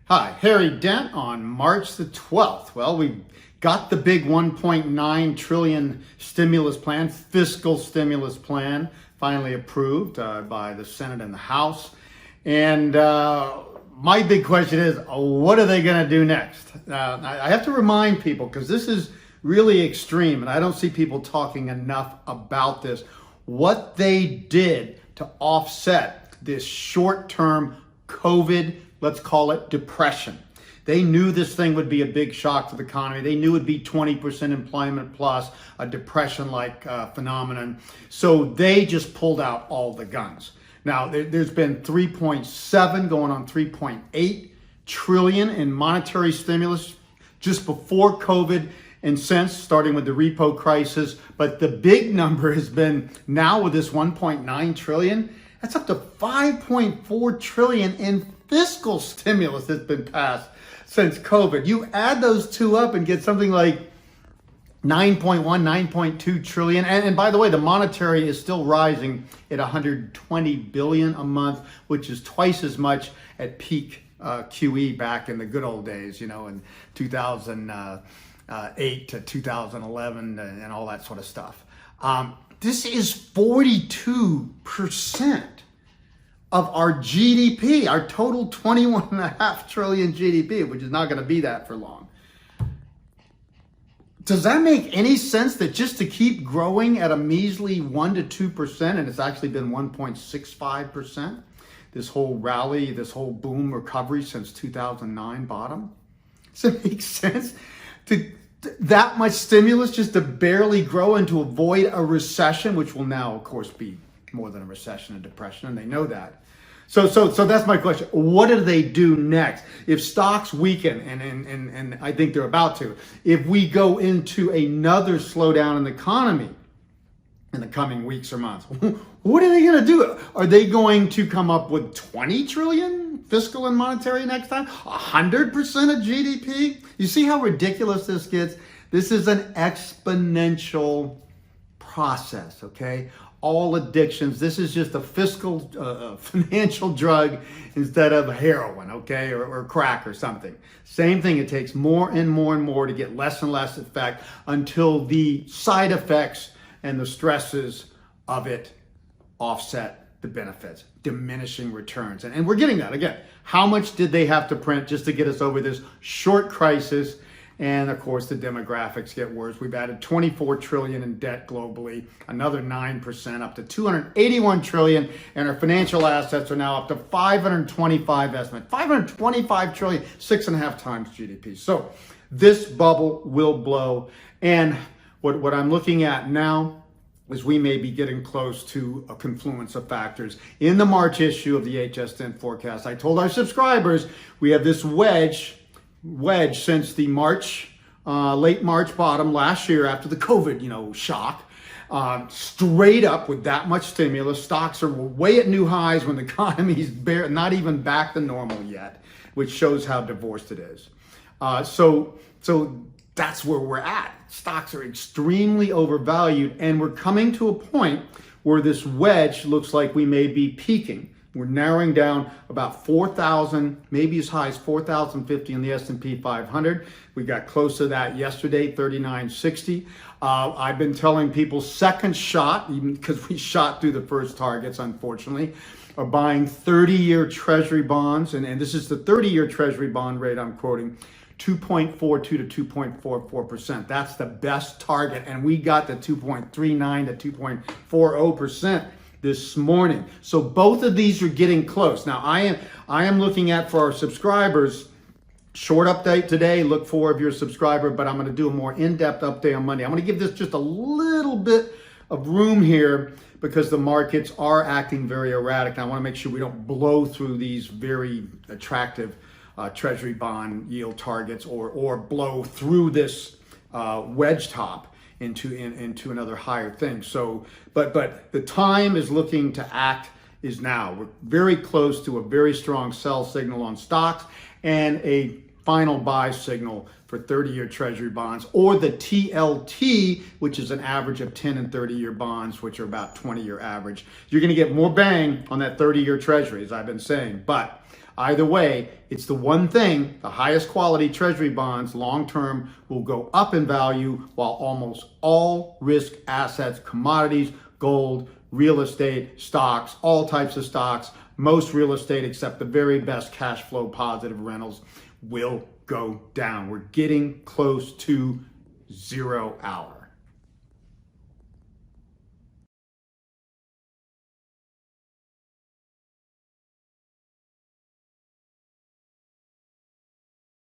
Hi, Harry Dent on March the 12th. Well, we got the big 1.9 trillion stimulus plan, fiscal stimulus plan, finally approved by the Senate and the House. And my big question is, what are they going to do next? I have to remind people, because this is really extreme, and I don't see people talking enough about this, what they did to offset this short-term COVID, let's call it depression. They knew this thing would be a big shock to the economy. They knew it would be 20% employment plus a depression-like phenomenon. So they just pulled out all the guns. Now, there's been 3.7 going on 3.8 trillion in monetary stimulus just before COVID and since, starting with the repo crisis. But the big number has been now with this 1.9 trillion, that's up to 5.4 trillion in fiscal stimulus that's been passed since COVID. You add those two up and get something like 9.1, 9.2 trillion. And by the way, the monetary is still rising at 120 billion a month, which is twice as much at peak QE back in the good old days, in 2008 to 2011 and all that sort of stuff. This is 42% of our GDP, our total 21.5 trillion GDP, which is not going to be that for long. Does that make any sense, that just to keep growing at a measly 1 to 2%, and it's actually been 1.65%, this whole rally, this whole boom recovery since 2009 bottom? Does it make sense to that much stimulus just to barely grow and to avoid a recession, which will now, of course, be more than a recession, a depression, and they know that. So that's my question. What do they do next? If stocks weaken, and I think they're about to, if we go into another slowdown in the economy in the coming weeks or months, what are they going to do? Are they going to come up with 20 trillion fiscal and monetary next time? 100% of GDP? You see how ridiculous this gets? This is an exponential process, okay? All addictions. This is just a fiscal, financial drug instead of heroin, okay, or crack or something. Same thing. It takes more and more and more to get less and less effect until the side effects and the stresses of it offset the benefits, diminishing returns. And we're getting that. Again, how much did they have to print just to get us over this short crisis? And of course, the demographics get worse. We've added 24 trillion in debt globally, another 9%, up to 281 trillion. And our financial assets are now up to 525 estimate, 525 trillion, 6.5 times GDP. So this bubble will blow. And what I'm looking at now is we may be getting close to a confluence of factors. In the March issue of the HS Dent forecast, I told our subscribers we have this wedge since the late March bottom last year after the COVID, shock, straight up with that much stimulus. Stocks are way at new highs when the economy's not even back to normal yet, which shows how divorced it is. So that's where we're at. Stocks are extremely overvalued, and we're coming to a point where this wedge looks like we may be peaking. We're narrowing down about 4,000, maybe as high as 4,050 in the S&P 500. We got close to that yesterday, 3960. I've been telling people second shot, even because we shot through the first targets, unfortunately, are buying 30-year Treasury bonds. And this is the 30-year Treasury bond rate I'm quoting, 2.42 to 2.44%. That's the best target. And we got the 2.39 to 2.40% this morning. So both of these are getting close. Now I am looking at, for our subscribers, short update today. Look for if you're a subscriber, but I'm going to do a more in-depth update on Monday. I'm going to give this just a little bit of room here because the markets are acting very erratic. And I want to make sure we don't blow through these very attractive Treasury bond yield targets or blow through this wedge top into another higher thing. So, but the time is looking to act is now. We're very close to a very strong sell signal on stocks and a final buy signal for 30-year Treasury bonds, or the TLT, which is an average of 10 and 30-year bonds, which are about 20-year average. You're going to get more bang on that 30-year Treasury, as I've been saying, but Either way, it's the one thing, the highest quality treasury bonds long-term will go up in value while almost all risk assets, commodities, gold, real estate, stocks, all types of stocks, most real estate except the very best cash flow positive rentals will go down. We're getting close to 0 hour.